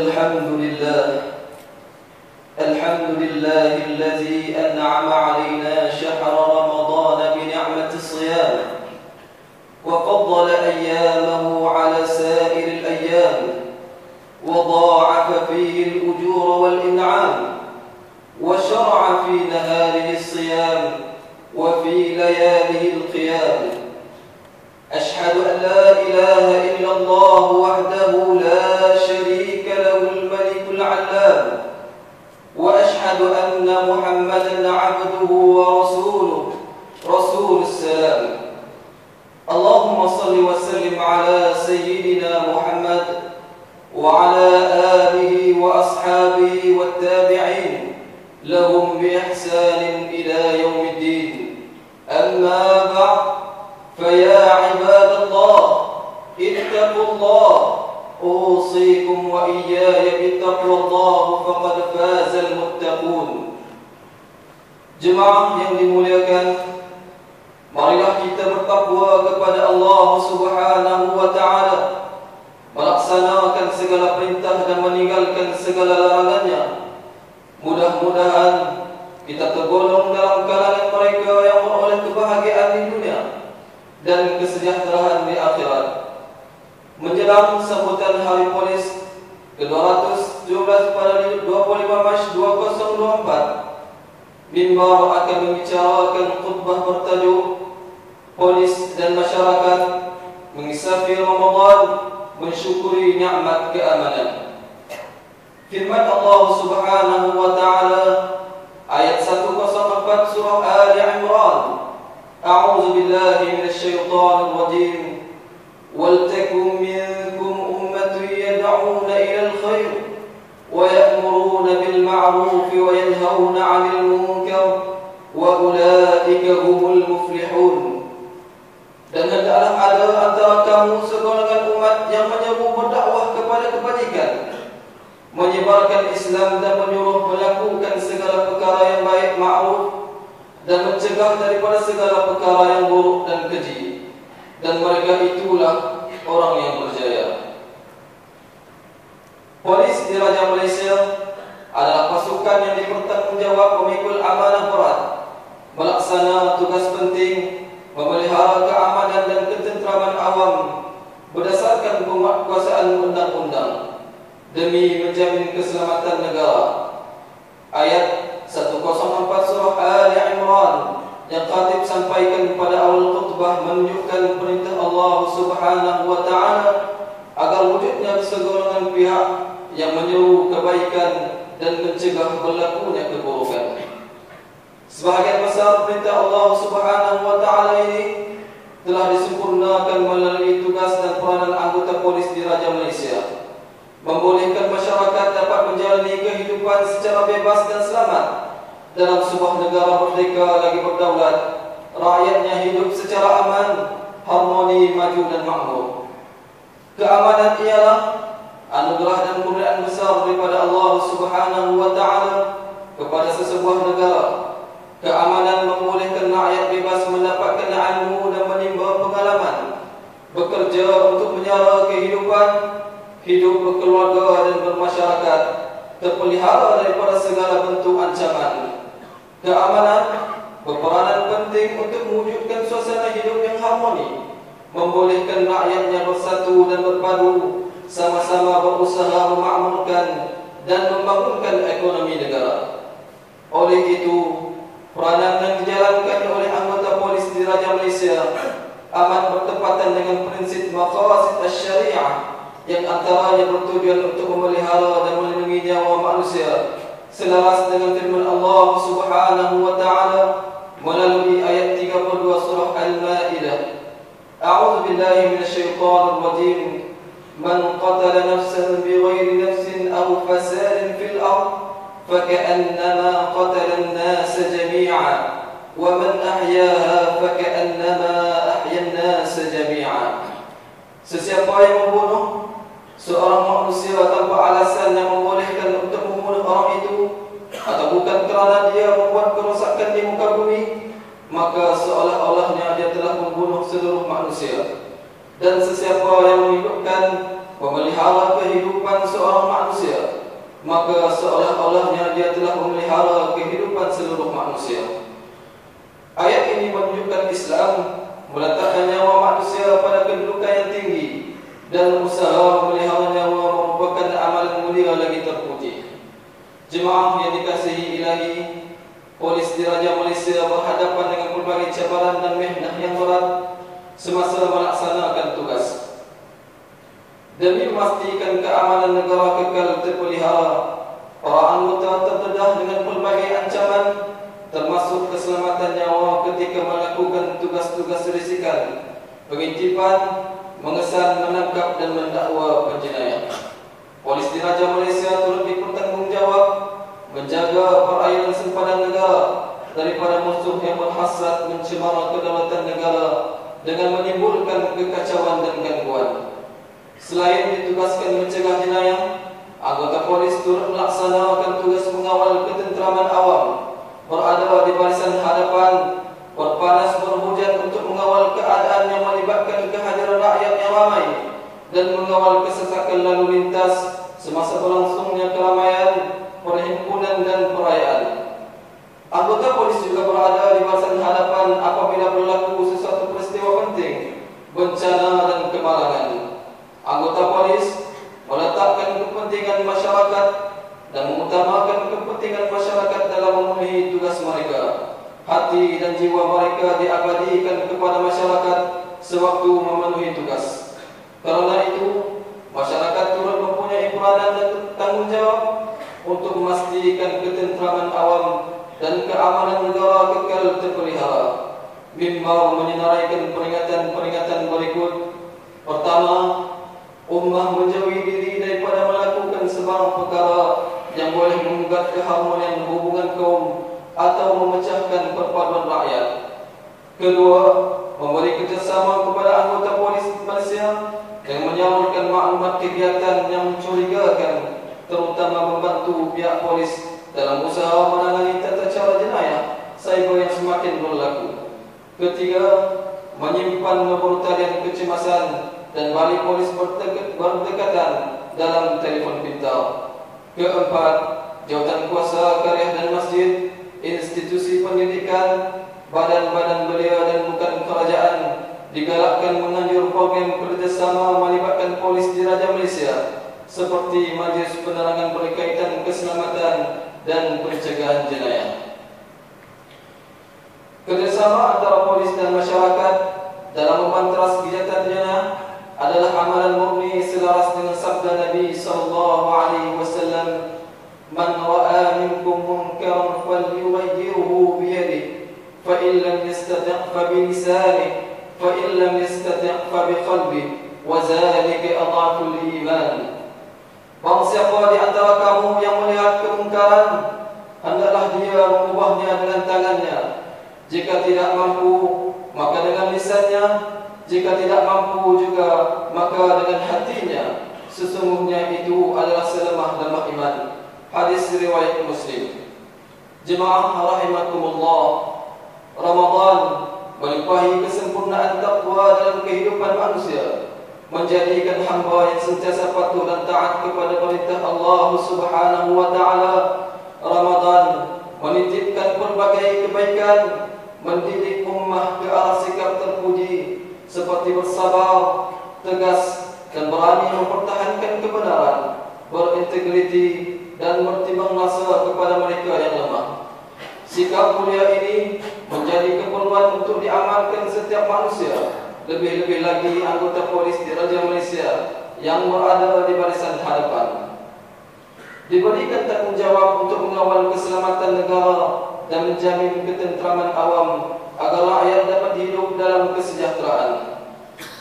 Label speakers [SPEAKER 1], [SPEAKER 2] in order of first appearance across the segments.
[SPEAKER 1] الحمد لله الذي أنعم علينا شهر رمضان بنعمة الصيام وفضل أيامه على سائر الأيام وضاعف فيه الأجور والإنعام وشرع في نهاره الصيام وفي لياله القيام. أشهد أن لا إله إلا الله وحده لا شريك له الملك العلام وأشهد أن محمدا عبده ورسوله رسول السلام. اللهم صل وسلم على سيدنا محمد وعلى آله وأصحابه والتابعين لهم بإحسان إلى يوم الدين. أما بعد، فيا عباد الله اتقوا الله، أوصيكم وإياي بتقوى الله فقد فاز المتقون. Jemaah yang dimuliakan, marilah kita bertakwa kepada Allah Subhanahu wa taala, melaksanakan segala perintah dan meninggalkan segala larangannya. Mudah-mudahan kita tergolong dalam kalangan mereka yang beroleh kebahagiaan di dunia dan kesejahteraan di akhirat. Menjelang sambutan Hari Polis ke-217 pada 25 Mac 2024, mimbar akan membicarakan khutbah bertajuk Polis dan Masyarakat Mengisafi Ramadan, Mensyukuri Nikmat Keamanan. Firman Allah Subhanahu wa taala ayat 104 surah Ali Imran. A'udzu billahi minasyaitonir rajim. Waltakum minkum ummatun yad'una ilal khair wa ya'muruna bil ma'ruf wa yanhauna 'anil munkar wa ulaika humul muflihun. Dan hendaklah ada antara kamu segolongan umat yang menyeru berdakwah kepada kebajikan, menyebarkan Islam dan menyuruh melakukan segala perkara yang baik, ma'ruf, dan mencegah daripada segala perkara yang buruk dan keji. Dan mereka itulah orang yang berjaya. Polis di Raja Malaysia adalah pasukan yang dipertanggungjawab memikul amanah berat, melaksana tugas penting, memelihara keamanan dan ketenteraman awam berdasarkan penguatkuasaan undang-undang demi menjamin keselamatan negara. Ayat 104 surah Ali Imran yang khatib sampaikan pada awal khutbah menunjukkan perintah Allah Subhanahu wa taala agar wujudnya segolongan pihak yang menyeru kebaikan dan mencegah berlakunya keburukan. Sebahagian besar perintah Allah Subhanahu wa taala ini telah disempurnakan melalui tugas dan peranan anggota polis di Raja Malaysia, membolehkan masyarakat dapat menjalani kehidupan secara bebas dan selamat dalam sebuah negara merdeka lagi berdaulat. Rakyatnya hidup secara aman, harmoni, maju dan makmur. Keamanan ialah anugerah dan pemberian besar daripada Allah Subhanahu wa taala kepada sesebuah negara. Keamanan membolehkan rakyat bebas mendapatkan ilmu dan menimba pengalaman, bekerja untuk menyara kehidupan, hidup berkeluarga dan bermasyarakat, terpelihara daripada segala bentuk ancaman. Keamanan berperanan penting untuk mewujudkan suasana hidup yang harmoni, membolehkan rakyatnya bersatu dan berpadu, sama-sama berusaha memakmurkan dan membangunkan ekonomi negara. Oleh itu, peranan yang dijalankan oleh anggota polis di Raja Malaysia amat bertepatan dengan prinsip maqasid asy-syariah yang antaranya bertujuan untuk memelihara dan melindungi nyawa manusia, selaras dengan firman Allah Subhanahu wa taala melalui ayat 32 surah Al-Maidah. A'udzu billahi minasyaitonir rajim. Man qatala nafsan bighairi nafsin aw fasadin fil ardh faka'annama qatala an-nas jami'a wa man ahyaha faka'annama ahya an-nas jami'a. Sesiapa yang membunuh seorang manusia tanpa alasan yang membolehkan untuk membunuh orang itu, atau bukan kerana dia membuat kerosakan di muka bumi, maka seolah-olahnya dia telah membunuh seluruh manusia. Dan sesiapa yang menghidupkan, memelihara kehidupan seorang manusia, maka seolah-olahnya dia telah memelihara kehidupan seluruh manusia. Ayat ini menunjukkan Islam meletakkan nyawa manusia pada kedudukan yang tinggi dan usaha memelihara nyawa merupakan amalan mulia lagi terpuji. Jemaah yang dikasihi Ilahi, Polis Diraja Malaysia berhadapan dengan berbagai cabaran dan mihnah yang berat semasa melaksanakan tugas. Demi memastikan keamanan negara kekal terpelihara, para anggota terdedah dengan pelbagai ancaman, termasuk keselamatan nyawa ketika melakukan tugas-tugas risikan, pengintipan, mengesan, menangkap dan mendakwa penjenayah. Polis Diraja Malaysia turut bertanggungjawab menjaga perairan sempadan negara daripada musuh yang berhasrat mencemar kedaulatan negara dengan menimbulkan kekacauan dan gangguan. Selain ditugaskan mencegah jenayah, anggota polis turut melaksanakan tugas mengawal ketenteraman awam, berada di barisan hadapan, berpanas berhujan untuk mengawal keadaan yang melibatkan kehadiran rakyat yang ramai dan mengawal kesesakan lalu lintas semasa berlangsungnya keramaian, perhimpunan dan perayaan. Anggota polis juga berada di barisan hadapan apabila berlaku sesuatu peristiwa penting, bencana dan kemalangan. Anggota polis meletakkan kepentingan masyarakat dan mengutamakan kepentingan masyarakat dalam memenuhi tugas mereka. Hati dan jiwa mereka diabadikan kepada masyarakat sewaktu memenuhi tugas. Karena itu, masyarakat turut mempunyai peranan dan tanggungjawab untuk memastikan ketenteraman awam dan keamanan negara kekal terpelihara. Mimbar menyenaraikan peringatan-peringatan berikut. Pertama, ummah menjauhi diri daripada melakukan sebarang perkara yang boleh menggugat keharmonian hubungan kaum atau memecahkan perpaduan rakyat. Kedua, memberi kerjasama kepada anggota polis Malaysia yang menyalurkan maklumat kegiatan yang mencurigakan, terutama membantu pihak polis dalam usaha menangani tata cara jenayah cyber yang semakin berlaku. Ketiga, menyimpan kebrutalian kecemasan dan balik polis berdekatan dalam telefon pintar. Keempat, jawatan kuasa karya dan masjid, institusi pendidikan, badan-badan belia dan bukan kerajaan digalakkan menganjur program kerjasama melibatkan polis Diraja Malaysia seperti majlis penerangan berkaitan keselamatan dan pencegahan jenayah. Kerjasama antara polis dan masyarakat dalam memantras kegiatan jenayah adalah amalan murni selaras dengan sabda Nabi sallallahu alaihi wasallam, "Man ra'a minkum munkaran falyughayyirhu bi yadihi, fa in lam yastati' fa bi lisanihi, fa in lam yastati' fa bi qalbihi, wa zalika adhaful iman." Barang siapa di antara kamu yang melihat kemungkaran, hendaklah dia mengubahnya dengan tangannya. Jika tidak mampu, maka dengan lisannya. Jika tidak mampu juga, maka dengan hatinya. Sesungguhnya itu adalah selemah-lemah iman. Hadis riwayat Muslim. Jemaah rahimakumullah, Ramadan melimpahi kesempurnaan takwa dalam kehidupan manusia, menjadikan hamba yang sentiasa patuh dan taat kepada perintah Allah Subhanahu wa taala. Ramadan menitipkan berbagai kebaikan, mendidik ummah ke arah sikap terpuji seperti bersabar, tegas dan berani mempertahankan kebenaran, berintegriti dan bertimbang rasa kepada mereka yang lemah. Sikap mulia ini menjadi keperluan untuk diamalkan setiap manusia, lebih-lebih lagi anggota polis Diraja Malaysia yang berada di barisan hadapan. Diberikan tanggungjawab untuk mengawal keselamatan negara dan menjamin ketenteraman awam agar rakyat dapat hidup dalam kesejahteraan.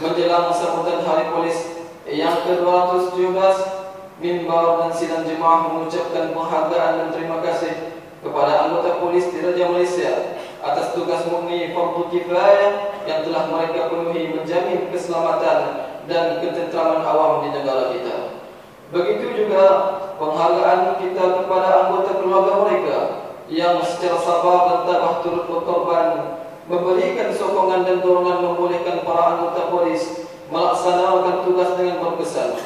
[SPEAKER 1] Menjelang sambutan Hari Polis yang ke-217, mimbar dan sidang jemaah mengucapkan penghargaan dan terima kasih kepada anggota polis Diraja Malaysia atas tugas murni fardu kifayah yang telah mereka penuhi menjamin keselamatan dan ketenteraman awam di negara kita. Begitu juga penghargaan kita kepada anggota keluarga mereka yang secara sabar dan tabah turut berkorban, memberikan sokongan dan dorongan membolehkan para anggota polis melaksanakan tugas dengan berkesan.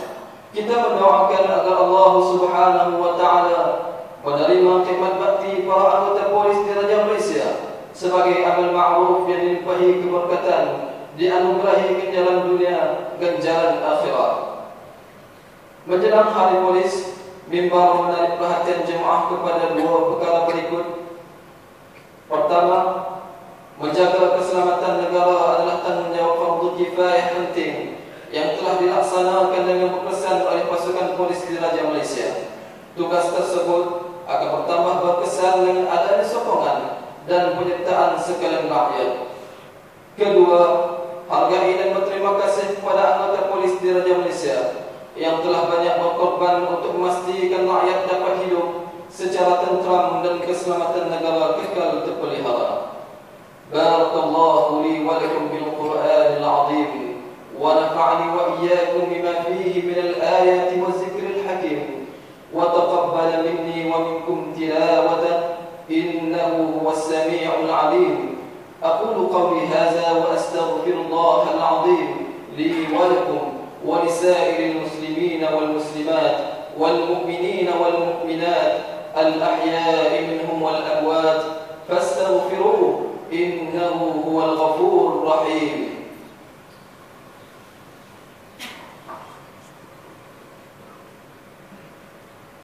[SPEAKER 1] Kita mendoakan agar Allah Subhanahu wa taala menerima khidmat bakti para anggota polis Diraja Malaysia sebagai amal ma'ruf yang dilimpahi keberkatan, dianugerahi ganjaran dunia, ganjaran akhirat. Menjelang Hari Polis, mimbar menarik perhatian jemaah kepada dua perkara berikut. Pertama, menjaga keselamatan negara adalah tanggungjawab fardu kifayah penting yang telah dilaksanakan dengan berkesan oleh pasukan polis Diraja Malaysia. Tugas tersebut akan bertambah berkesan dengan adanya sokongan dan penyertaan sekalian rakyat. Kedua, hargai dan berterima kasih kepada anggota polis Diraja Malaysia yang telah banyak berkorban untuk memastikan rakyat dapat hidup secara tentram dan keselamatan negara kekal terpelihara. Barakallahu li wa lakum bil Qur'anil 'azim wa nafa'ani wa iyyakum bima fihi minal ayati waz zikril hakim wa taqabbal minni wa minkum tilawatan innahu huwas sami'ul 'alim. Aqulu qawli hadza wa astaghfirullahal 'azim li wa lakum ولسائر المسلمين والمسلمات والمؤمنين والمؤمنات الأحياء منهم والأموات فاستغفروه إنه هو الغفور الرحيم.